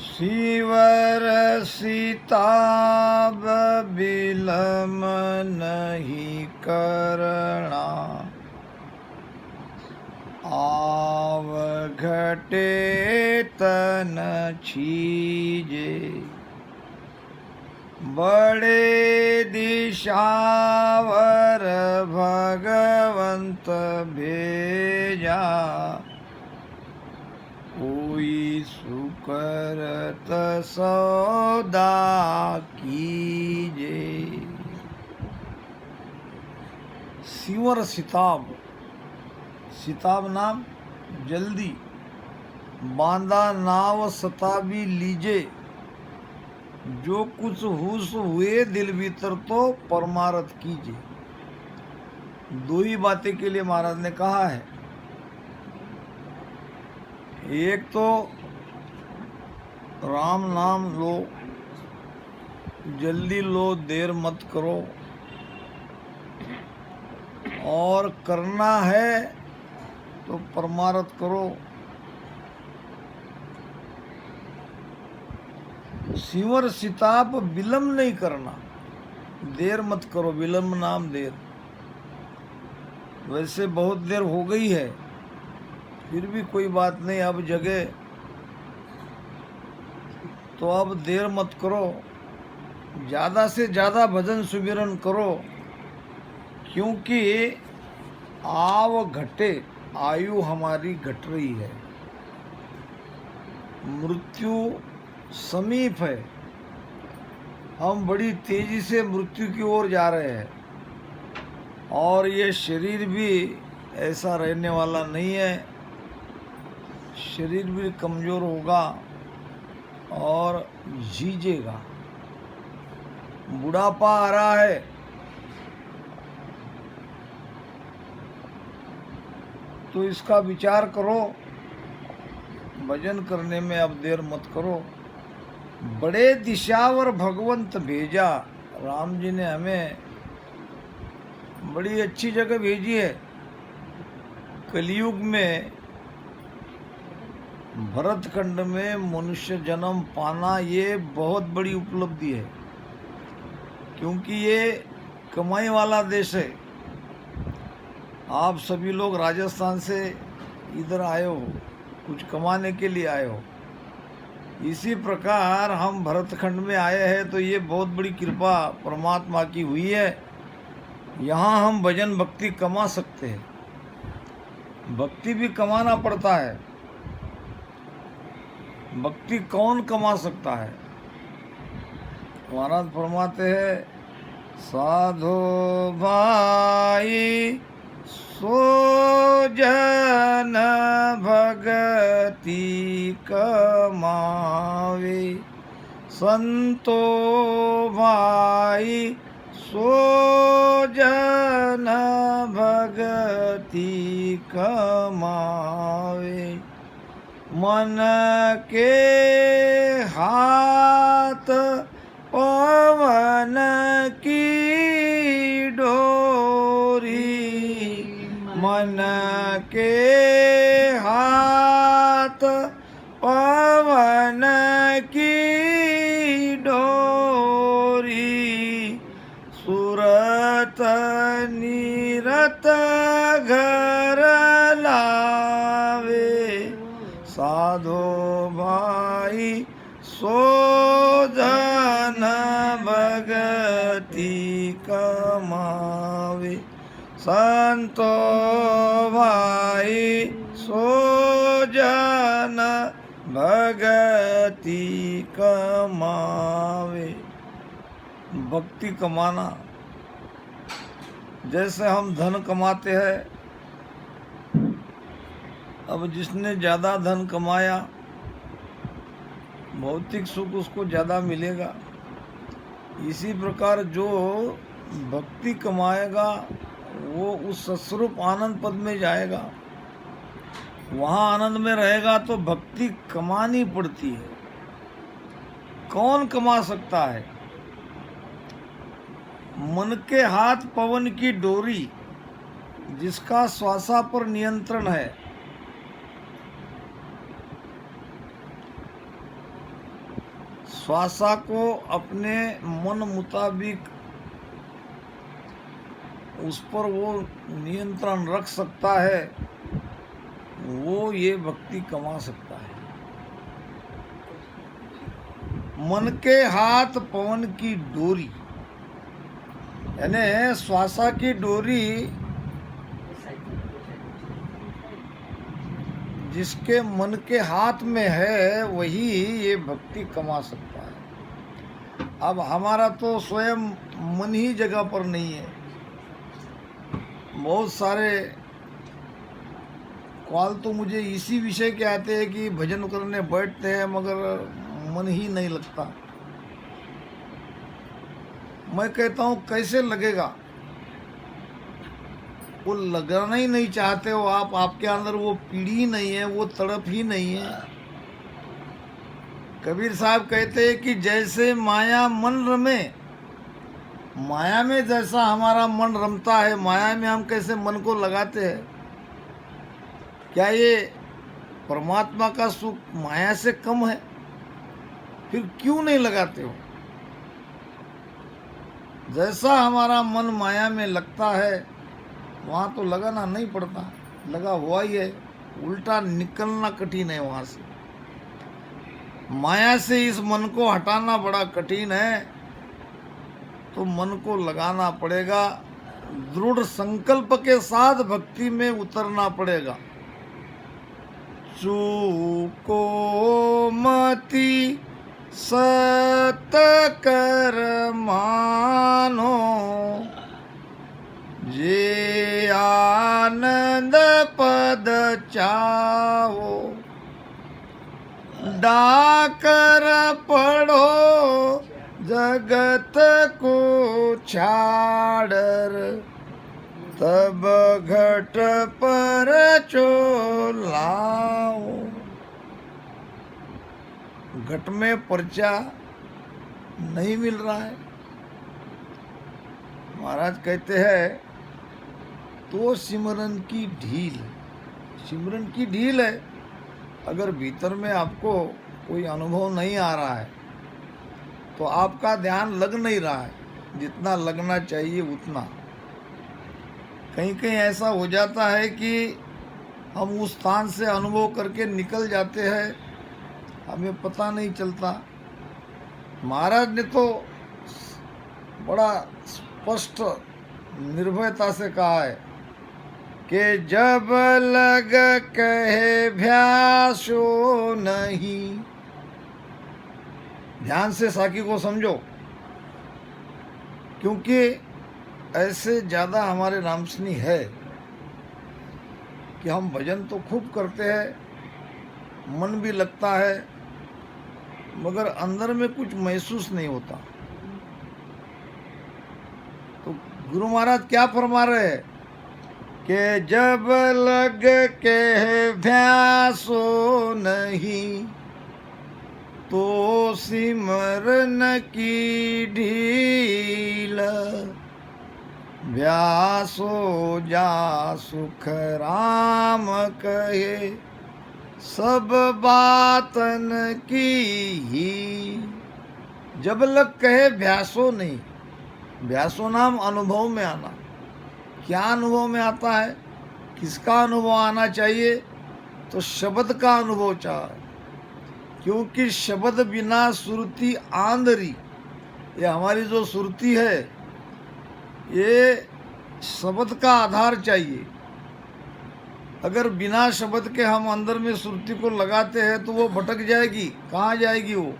सिवर सिताब बिलम नहीं करना, आव घटे तन छीजे। बड़े दिशावर भगवंत भेजा, कोई सुकरत सौदा कीजे। सिवर सिताब, सिताब नाम जल्दी, बांधा नाव सताबी लीजे। जो कुछ हुस हुए दिल भीतर तो परमारथ कीजिए। दो ही बातें के लिए महाराज ने कहा है। एक तो राम नाम लो, जल्दी लो, देर मत करो। और करना है तो परमारथ करो। सिवर सिताप विलम्ब नहीं करना, देर मत करो। विलम्ब नाम देर। वैसे बहुत देर हो गई है, फिर भी कोई बात नहीं, अब जगह तो अब देर मत करो। ज़्यादा से ज़्यादा भजन सुमिरन करो, क्योंकि आव घटे, आयु हमारी घट रही है, मृत्यु समीप है। हम बड़ी तेजी से मृत्यु की ओर जा रहे हैं, और ये शरीर भी ऐसा रहने वाला नहीं है। शरीर भी कमज़ोर होगा और झीजेगा। बुढ़ापा आ रहा है, तो इसका विचार करो। भजन करने में अब देर मत करो। बड़े दिशावर भगवंत भेजा, राम जी ने हमें बड़ी अच्छी जगह भेजी है। कलयुग में भरतखंड में मनुष्य जन्म पाना ये बहुत बड़ी उपलब्धि है, क्योंकि ये कमाई वाला देश है। आप सभी लोग राजस्थान से इधर आए हो, कुछ कमाने के लिए आए हो। इसी प्रकार हम भरतखंड में आए हैं, तो ये बहुत बड़ी कृपा परमात्मा की हुई है। यहाँ हम भजन भक्ति कमा सकते हैं। भक्ति भी कमाना पड़ता है। भक्ति कौन कमा सकता है? महाराज फरमाते हैं, साधो भाई सो जन भगति कमावे, संतो भाई सो जन भगति कमावे। मन के हाथ पवन की डोरी, मन के हाथ पवन की डोरी, सुरत निरत घर लावे। साधो भाई सो जन भगति कमावे, संतो भाई सो जन भगति कमावे। भक्ति कमाना, जैसे हम धन कमाते हैं। अब जिसने ज़्यादा धन कमाया, भौतिक सुख उसको ज़्यादा मिलेगा। इसी प्रकार जो भक्ति कमाएगा वो उस सस्वरूप आनंद पद में जाएगा। वहाँ आनंद में रहेगा। तो भक्ति कमानी पड़ती है। कौन कमा सकता है? मन के हाथ पवन की डोरी, जिसका श्वासा पर नियंत्रण है। श्वासा को अपने मन मुताबिक उस पर वो नियंत्रण रख सकता है, वो ये भक्ति कमा सकता है। मन के हाथ पवन की डोरी, यानी श्वासा की डोरी जिसके मन के हाथ में है वही ये भक्ति कमा सकता है। अब हमारा तो स्वयं मन ही जगह पर नहीं है। बहुत सारे कॉल तो मुझे इसी विषय के आते हैं कि भजन करने बैठते हैं मगर मन ही नहीं लगता। मैं कहता हूँ कैसे लगेगा, वो लगाना ही नहीं चाहते हो आप, आपके अंदर वो पीड़ी ही नहीं है, वो तड़प ही नहीं है। कबीर साहब कहते हैं कि जैसे माया मन रमे, माया में जैसा हमारा मन रमता है, माया में हम कैसे मन को लगाते हैं, क्या ये परमात्मा का सुख माया से कम है? फिर क्यों नहीं लगाते हो? जैसा हमारा मन माया में लगता है वहाँ तो लगाना नहीं पड़ता, लगा हुआ ही है, उल्टा निकलना कठिन है वहाँ से। माया से इस मन को हटाना बड़ा कठिन है, तो मन को लगाना पड़ेगा, दृढ़ संकल्प के साथ भक्ति में उतरना पड़ेगा। चूको मति सत कर मानो, जे आनंद पद चाहो, डाकर पढ़ो जगत को छाड़र, तब घट पर चोलाओ। घट में पर्चा नहीं मिल रहा है। महाराज कहते हैं तो सिमरन की ढील, सिमरन की ढील है। अगर भीतर में आपको कोई अनुभव नहीं आ रहा है तो आपका ध्यान लग नहीं रहा है जितना लगना चाहिए उतना। कहीं कहीं ऐसा हो जाता है कि हम उस स्थान से अनुभव करके निकल जाते हैं, हमें पता नहीं चलता। महाराज ने तो बड़ा स्पष्ट निर्भयता से कहा है कि जब लग कहे भ्यासो नहीं। ध्यान से साकी को समझो, क्योंकि ऐसे ज़्यादा हमारे रामसनी है कि हम भजन तो खूब करते हैं, मन भी लगता है, मगर अंदर में कुछ महसूस नहीं होता। तो गुरु महाराज क्या फरमा रहे हैं कि जब लग के भ्यासो नहीं, तो सिमरन की ढील, व्यासो जा सुख राम कहे, सब बातन की ही। जब लग कहे व्यासो नहीं, व्यासो नाम अनुभव में आना। क्या अनुभव में आता है, किसका अनुभव आना चाहिए? तो शब्द का अनुभव चाहिए, क्योंकि शब्द बिना सुरती आंधरी। ये हमारी जो सुरती है ये शब्द का आधार चाहिए। अगर बिना शब्द के हम अंदर में सुरती को लगाते हैं तो वो भटक जाएगी। कहाँ जाएगी वो?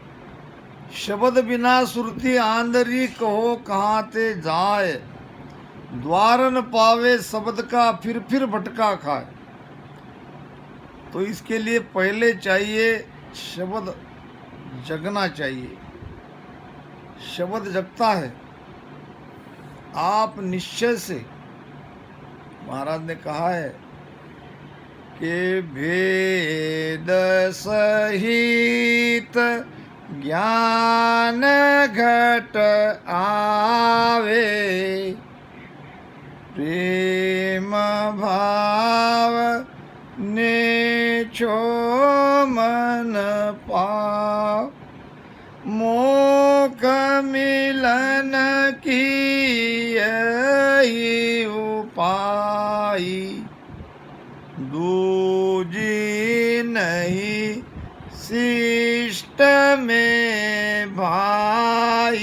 शब्द बिना सुरती आंधरी, कहो कहाँ ते जाए, द्वारन पावे शब्द का फिर भटका खाए। तो इसके लिए पहले चाहिए शब्द जगना चाहिए। शब्द जगता है आप निश्चय से। महाराज ने कहा है कि भेद सहित ज्ञान घट आवे, प्रेम भाव ने छो मन पाव, मोक्ष मिलन की यही उपाय, दूजी नहीं शिष्ट में भाई।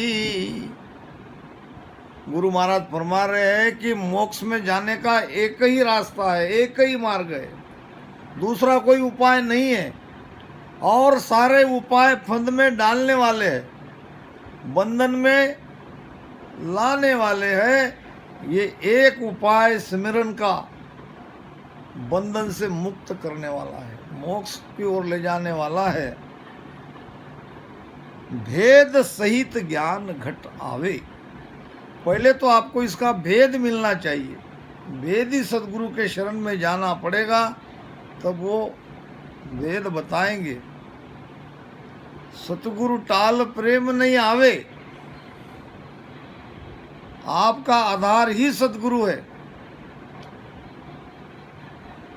गुरु महाराज फरमा रहे हैं कि मोक्ष में जाने का एक ही रास्ता है, एक ही मार्ग है, दूसरा कोई उपाय नहीं है। और सारे उपाय फंद में डालने वाले हैं, बंधन में लाने वाले हैं। ये एक उपाय सिमरन का बंधन से मुक्त करने वाला है, मोक्ष की ओर ले जाने वाला है। भेद सहित ज्ञान घट आवे। पहले तो आपको इसका भेद मिलना चाहिए, भेद ही सदगुरु के शरण में जाना पड़ेगा, तब वो वेद बताएंगे। सतगुरु टाल प्रेम नहीं आवे। आपका आधार ही सदगुरु है,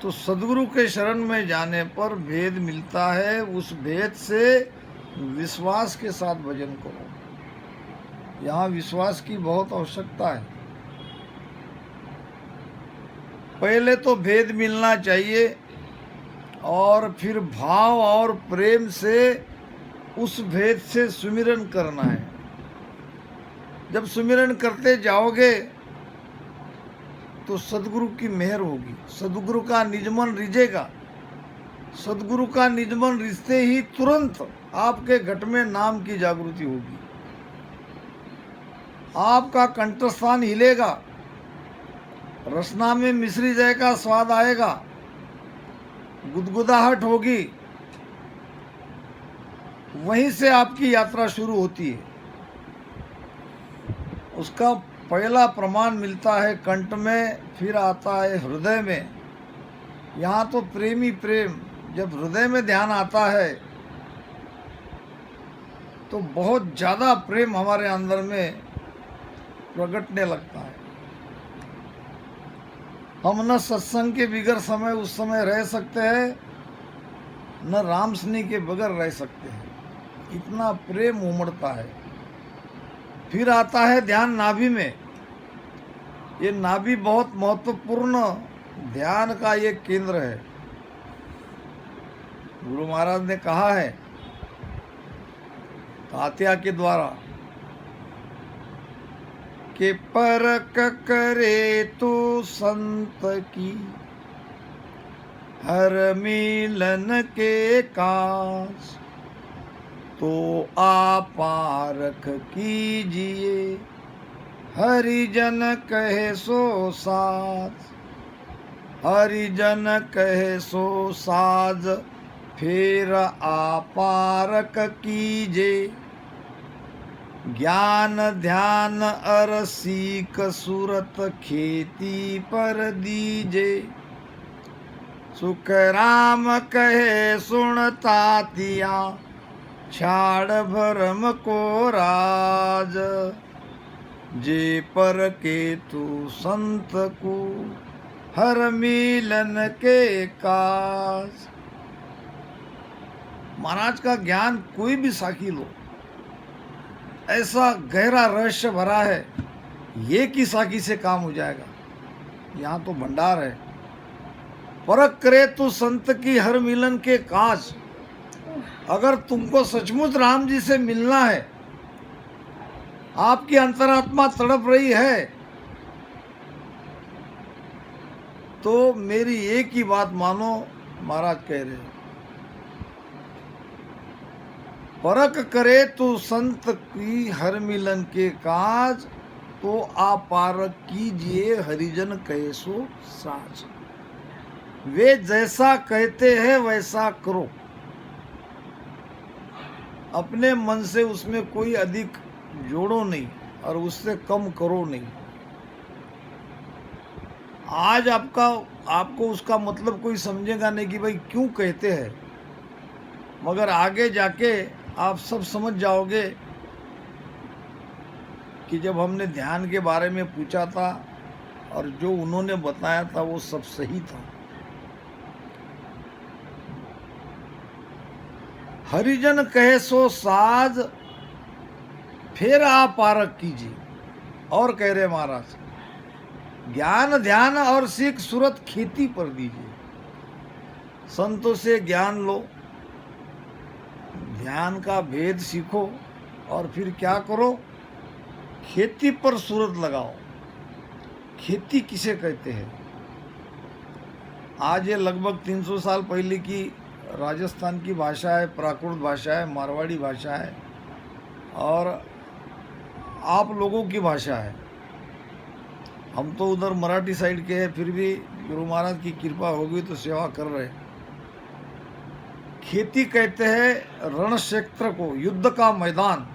तो सदगुरु के शरण में जाने पर भेद मिलता है। उस भेद से विश्वास के साथ भजन करो। यहाँ विश्वास की बहुत आवश्यकता है। पहले तो भेद मिलना चाहिए और फिर भाव और प्रेम से उस भेद से सुमिरन करना है। जब सुमिरन करते जाओगे तो सदगुरु की मेहर होगी, सदगुरु का निजमन रिझेगा। सदगुरु का निजमन रिझते ही तुरंत आपके घट में नाम की जागृति होगी, आपका कंठस्थान हिलेगा, रसना में मिश्री जय का स्वाद आएगा, गुदगुदाहट होगी। वहीं से आपकी यात्रा शुरू होती है। उसका पहला प्रमाण मिलता है कंठ में, फिर आता है हृदय में। यहाँ तो प्रेमी प्रेम, जब हृदय में ध्यान आता है तो बहुत ज़्यादा प्रेम हमारे अंदर में प्रगटने लगता है। हम न सत्संग के बिगर समय उस समय रह सकते हैं, न राम स्नेह के बगैर रह सकते हैं, इतना प्रेम उमड़ता है। फिर आता है ध्यान नाभि में। ये नाभि बहुत महत्वपूर्ण ध्यान का एक केंद्र है। गुरु महाराज ने कहा है तात्या के द्वारा कि परख करे तू संत की, हर मिलन के काज, तो आपारख कीजिए, हरिजन कहे सो साज। हरिजन कहे सो साज, फिर आपारख कीजे। ज्ञान ध्यान अर सीख सूरत खेती पर दीजे। सुख राम कहे सुन तातिया, छाड़ भरम को राज। जे पर के तू संत को, हर मिलन के काज। महाराज का ज्ञान कोई भी साखी लो, ऐसा गहरा रहस्य भरा है, ये की साखी से काम हो जाएगा। यहाँ तो भंडार है। परख करे तो संत की, हर मिलन के काज। अगर तुमको सचमुच राम जी से मिलना है, आपकी अंतरात्मा तड़प रही है, तो मेरी एक ही बात मानो। महाराज कह रहे हैं परख करे तो संत की, हर मिलन के काज, तो आप पारक कीजिए, हरिजन कहे सो साज। वे जैसा कहते हैं वैसा करो, अपने मन से उसमें कोई अधिक जोड़ो नहीं और उससे कम करो नहीं। आज आपको उसका मतलब कोई समझेगा नहीं कि भाई क्यों कहते हैं, मगर आगे जाके आप सब समझ जाओगे कि जब हमने ध्यान के बारे में पूछा था और जो उन्होंने बताया था वो सब सही था। हरिजन कहे सो साज, फिर आप पारक कीजिए। और कह रहे महाराज, ज्ञान ध्यान और सीख सूरत खेती पर दीजिए। संतों से ज्ञान लो, ध्यान का भेद सीखो, और फिर क्या करो, खेती पर सूरत लगाओ। खेती किसे कहते हैं? आज ये लगभग 300 साल पहले की राजस्थान की भाषा है, प्राकृत भाषा है, मारवाड़ी भाषा है, और आप लोगों की भाषा है। हम तो उधर मराठी साइड के हैं, फिर भी गुरु महाराज की कृपा होगी तो सेवा कर रहे। खेती कहते हैं रण क्षेत्र को, युद्ध का मैदान,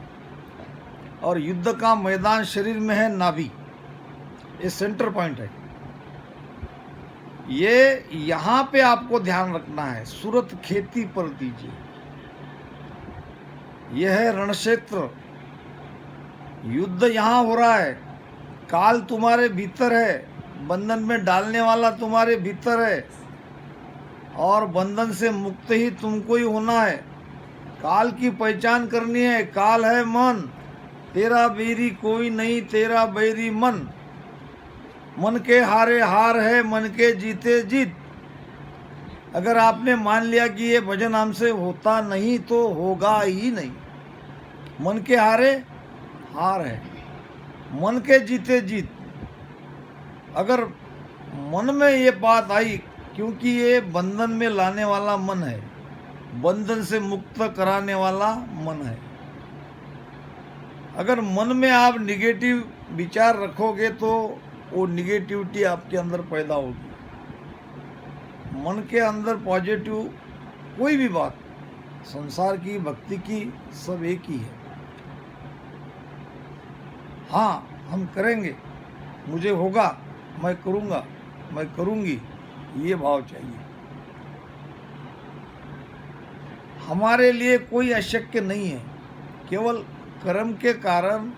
और युद्ध का मैदान शरीर में है नाभि, ये सेंटर पॉइंट है। ये यहाँ पे आपको ध्यान रखना है, सूरत खेती पर दीजिए। यह है रण क्षेत्र, युद्ध यहाँ हो रहा है, काल तुम्हारे भीतर है, बंधन में डालने वाला तुम्हारे भीतर है, और बंधन से मुक्त ही तुमको ही होना है। काल की पहचान करनी है। काल है मन, तेरा बैरी कोई नहीं, तेरा बैरी मन। मन के हारे हार है, मन के जीते जीत। अगर आपने मान लिया कि ये भजन हमसे होता नहीं तो होगा ही नहीं। मन के हारे हार है, मन के जीते जीत। अगर मन में ये बात आई, क्योंकि ये बंधन में लाने वाला मन है, बंधन से मुक्त कराने वाला मन है। अगर मन में आप निगेटिव विचार रखोगे तो वो निगेटिविटी आपके अंदर पैदा होगी। मन के अंदर पॉजिटिव कोई भी बात, संसार की, भक्ति की, सब एक ही है। हाँ, हम करेंगे, मुझे होगा, मैं करूँगा, मैं करूँगी, ये भाव चाहिए। हमारे लिए कोई अशक्य नहीं है, केवल कर्म के कारण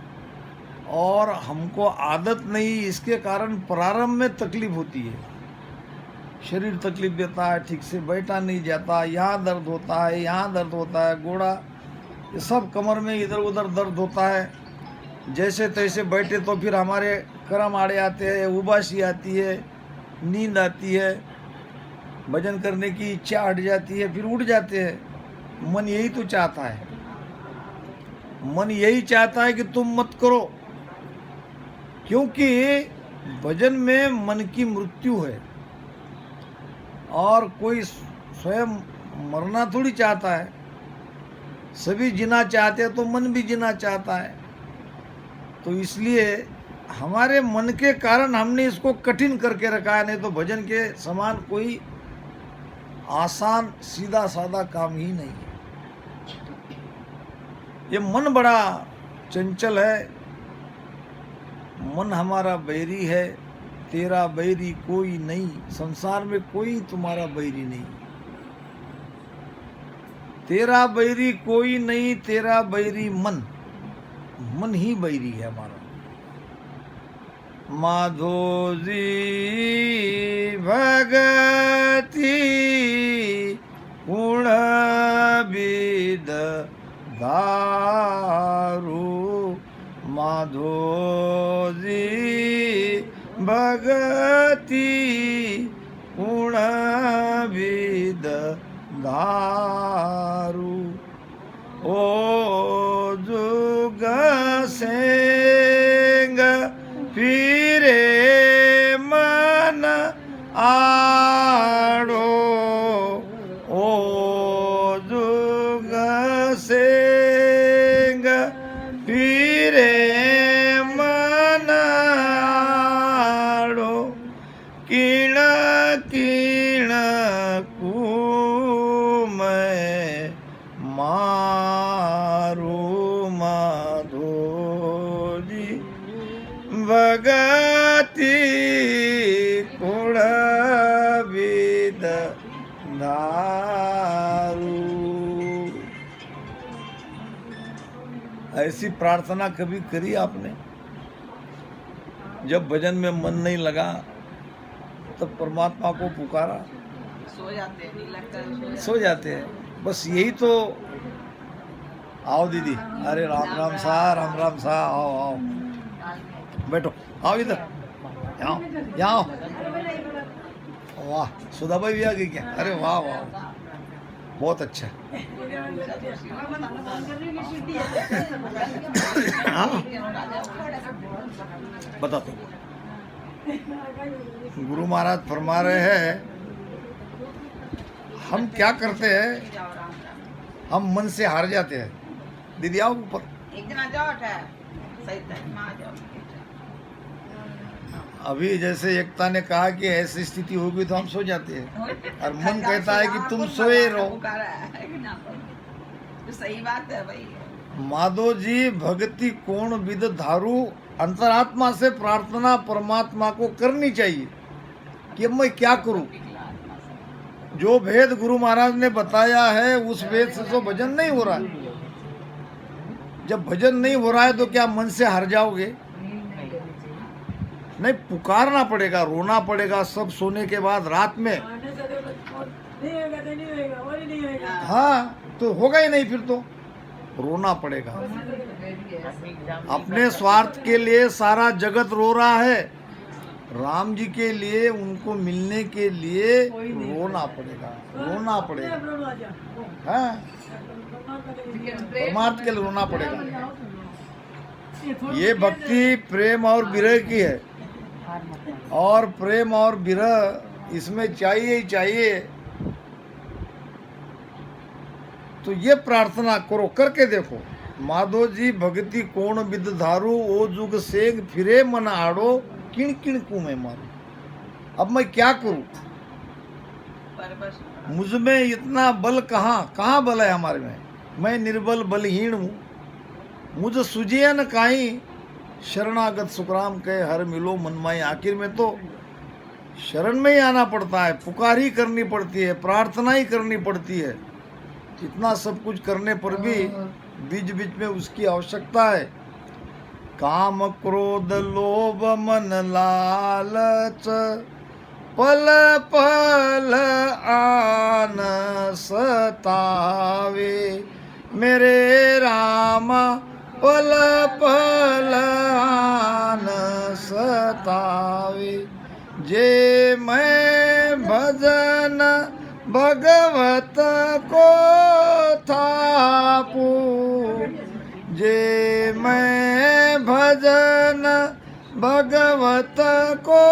और हमको आदत नहीं, इसके कारण प्रारंभ में तकलीफ होती है। शरीर तकलीफ देता है, ठीक से बैठा नहीं जाता, यहाँ दर्द होता है, यहाँ दर्द होता है, गोड़ा, ये सब कमर में इधर उधर दर्द होता है। जैसे तैसे बैठे तो फिर हमारे कर्म आड़े आते हैं, उबासी आती है, नींद आती है, भजन करने की इच्छा हट जाती है, फिर उठ जाते हैं। मन यही तो चाहता है, मन यही चाहता है कि तुम मत करो, क्योंकि भजन में मन की मृत्यु है। और कोई स्वयं मरना थोड़ी चाहता है, सभी जीना चाहते हैं, तो मन भी जीना चाहता है। तो इसलिए हमारे मन के कारण हमने इसको कठिन करके रखा है, नहीं तो भजन के समान कोई आसान सीधा साधा काम ही नहीं है। ये मन बड़ा चंचल है, मन हमारा बैरी है, तेरा बैरी कोई नहीं, संसार में कोई तुम्हारा बैरी नहीं। तेरा बैरी कोई नहीं, तेरा बैरी मन, मन ही बैरी है हमारा। माधो जी भगति गुण विद दारू, माधो जी भगति गुण विद दारू। ओ जुग सेंग फिरे मन आड़ो, ओ जुग सेंग फिरे मन आड़ो, किण किण कू मैं मारू माधो जी भगति गुण विद दारू। ऐसी प्रार्थना कभी करी आपने? जब भजन में मन नहीं लगा तब परमात्मा को पुकारा, सो जाते हैं, नहीं लगता है सो जाते हैं। बस यही तो आओ दीदी, अरे राम राम सा, राम राम सा, आओ आओ, बैठो, आओ इधर, यहाँ यहाँ आओ। वाह, सुधा भाई भी आ गई क्या? अरे वाह वाह, बहुत अच्छा। हाँ, बता दो। गुरु महाराज फरमा रहे हैं, हम क्या करते हैं, हम मन से हार जाते हैं। दीदी आओ ऊपर। एक दिन आ जाओ, सही टाइम आ जाओ। अभी जैसे एकता ने कहा कि ऐसी स्थिति होगी तो हम सो जाते हैं, और मन कहता है कि तुम सोए रहो। तो सही बात है भाई। माधो जी भक्ति कोण विद धारू, अंतरात्मा से प्रार्थना परमात्मा को करनी चाहिए कि अब मैं क्या करूं। जो भेद गुरु महाराज ने बताया है उस भेद से तो भजन नहीं हो रहा है। जब भजन नहीं हो रहा है तो क्या मन से हार जाओगे? नहीं, पुकारना पड़ेगा, रोना पड़ेगा, सब सोने के बाद रात में। हाँ, तो होगा ही नहीं, फिर तो रोना पड़ेगा। अपने स्वार्थ के लिए सारा जगत रो रहा है, राम जी के लिए, उनको मिलने के लिए रोना पड़ेगा, रोना पड़ेगा। हाँ, परमार्थ के लिए रोना पड़ेगा। ये भक्ति प्रेम और विरह की है, और प्रेम और विरह इसमें चाहिए ही चाहिए। तो ये प्रार्थना करो, करके देखो। माधो जी भक्ति कोण विद धारू, ओ जुग सेग फिरे मन आड़ो, किण किण को मैं मारू। अब मैं क्या करूं? मुझ में इतना बल कहाँ बल है हमारे में? मैं निर्बल बलहीन हूँ। मुझ सुजिए न काई, शरणागत सुखराम कहे हर मिलो मनमाई। आखिर में तो शरण में ही आना पड़ता है, पुकार ही करनी पड़ती है, प्रार्थना ही करनी पड़ती है। इतना सब कुछ करने पर भी बीच बीच में उसकी आवश्यकता है। काम क्रोध लोभ मन लालच, पल पल आन सतावे, मेरे रामा पल पल आन सतावे। जे मैं भजन भगवत को थापू, जे मैं भजन भगवत को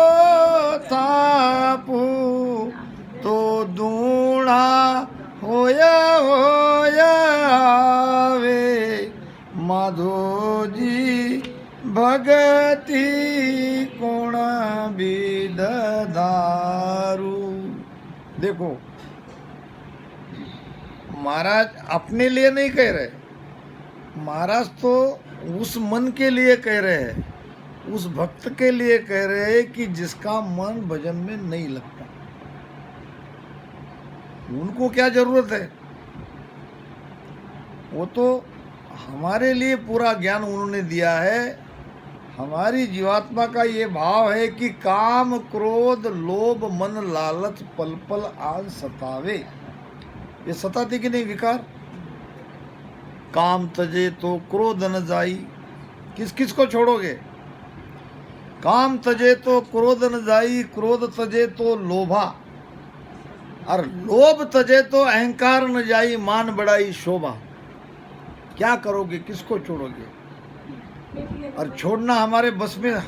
थापू, तो दूणा होया आवे। माधो जी भगति कोण विद धारू। देखो, महाराज अपने लिए नहीं कह रहे, महाराज तो उस मन के लिए कह रहे हैं, उस भक्त के लिए कह रहे हैं कि जिसका मन भजन में नहीं लगता। उनको क्या जरूरत है? वो तो हमारे लिए पूरा ज्ञान उन्होंने दिया है। हमारी जीवात्मा का ये भाव है कि काम क्रोध लोभ मन लालच पल पल आन सतावे। ये सताती कि नहीं विकार? काम तजे तो क्रोध न जाई। किस किस को छोड़ोगे? काम तजे तो क्रोध न जाई, क्रोध तजे तो लोभा, और लोभ तजे तो अहंकार न जाई, मान बढ़ाई शोभा। क्या करोगे? किसको छोड़ोगे? और छोड़ना हमारे बस में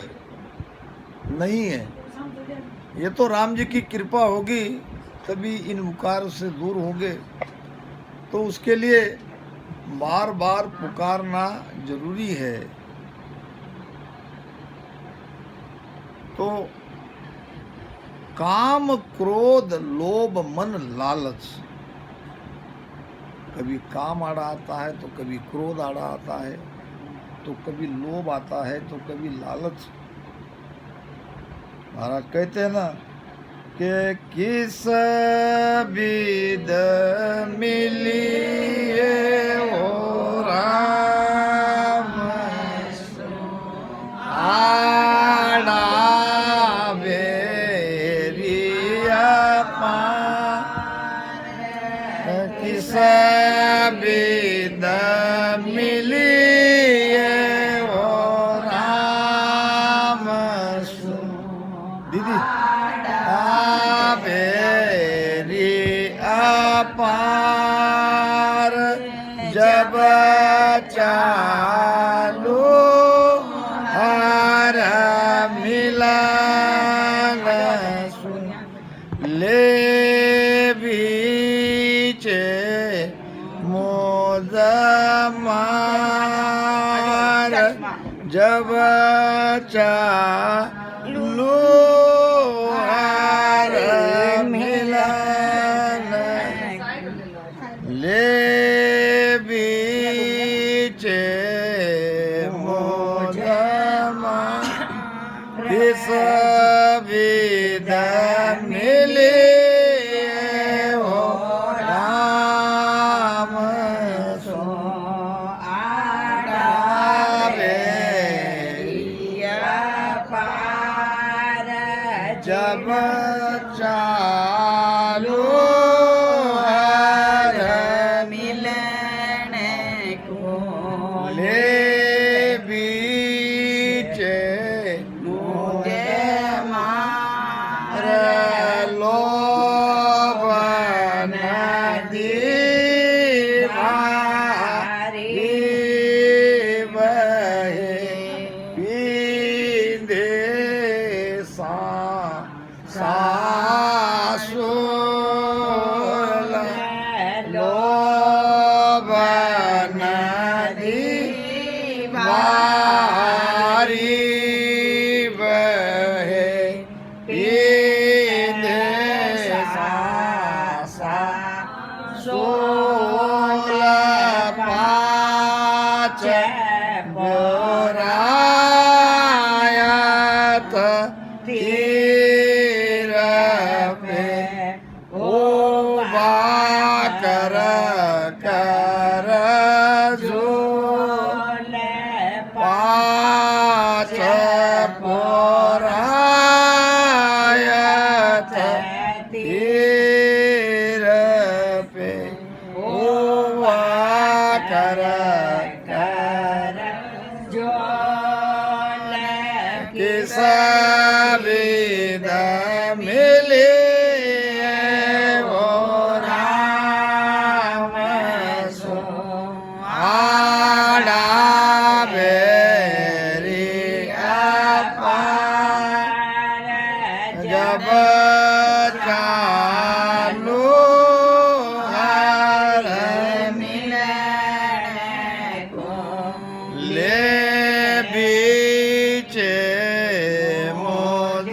नहीं है। ये तो राम जी की कृपा होगी तभी इन विकार से दूर होंगे। तो उसके लिए बार बार पुकारना जरूरी है। तो काम क्रोध लोभ मन लालच, कभी काम आड़ा आता है तो कभी क्रोध आड़ा आता है, तो कभी लोभ आता है तो कभी लालच। महाराज कहते हैं ना कि किस विद मिली ओ राम आड़ा बेरिया पार, किस विद जब चालू हर मिलन सुन ले बीचे मोद मार जब चालू हर मिलन ले बीचे मोद मार इस विद मिले हो राम सो जब चालू हर मिलन को ले बीचे मुझे मार लोभ नदी भारी बहे पींदे सासुल लोभ नदी भारी बहे पींदे सासुल पाच बोरायत तीर पे ओ बाकर कर जो पाच बोरायत तीर पे ओ बाकर कर जो किस विद मिले वो राम सो आड़ा बेरी अपार जब चालू हर मिलन को ले बीचे मोद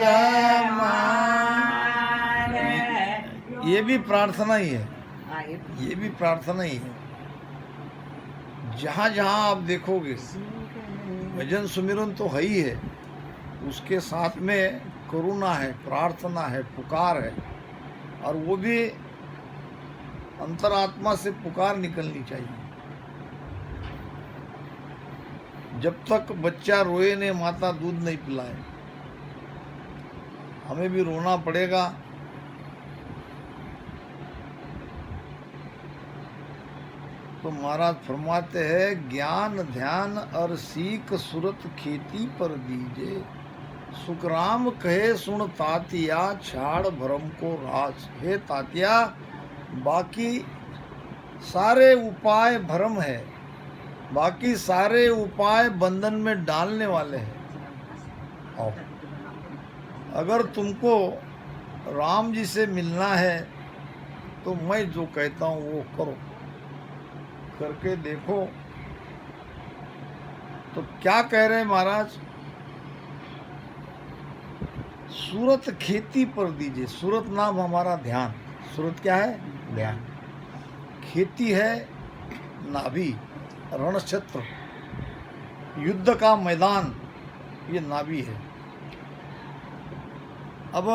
मार ये भी प्रार्थना ही है, ये भी प्रार्थना ही है। जहाँ जहाँ आप देखोगे भजन सुमिरन तो है ही है, उसके साथ में करुणा है, प्रार्थना है, पुकार है, और वो भी अंतरात्मा से पुकार निकलनी चाहिए। जब तक बच्चा रोए ने माता दूध नहीं पिलाए, हमें भी रोना पड़ेगा। तो महाराज फरमाते हैं ज्ञान ध्यान और सीख सुरत खेती पर दीजे, सुखराम कहे सुन तातिया छाड़ भरम को राज। हे तातिया, बाकी सारे उपाय भ्रम है, बाकी सारे उपाय बंधन में डालने वाले हैं। और अगर तुमको राम जी से मिलना है तो मैं जो कहता हूँ वो करो, करके देखो। तो क्या कह रहे हैं महाराज, सूरत खेती पर दीजिए। सूरत नाम हमारा ध्यान। सूरत क्या है? ध्यान। खेती है नाभि, रण क्षेत्र, युद्ध का मैदान, ये नाभि है। अब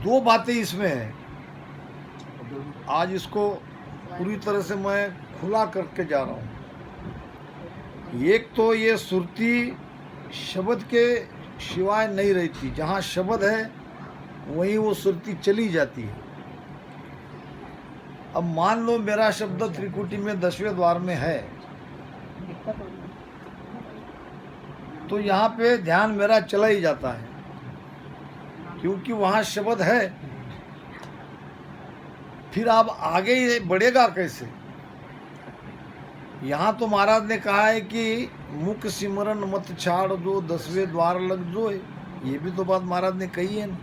दो बातें इसमें है, आज इसको पूरी तरह से मैं खुला करके जा रहा हूँ। एक तो ये सुरती शब्द के सिवाय नहीं रहती, जहाँ शब्द है वहीं वो सुरती चली जाती है। अब मान लो मेरा शब्द त्रिकुटी में 10वें द्वार में है, तो यहाँ पे ध्यान मेरा चला ही जाता है, क्योंकि वहाँ शब्द है। फिर आप आगे बढ़ेगा कैसे? यहाँ तो महाराज ने कहा है कि मुख सिमरन मत छाड़ दो 10वें द्वार लग जोए, ये भी तो बात महाराज ने कही है ना।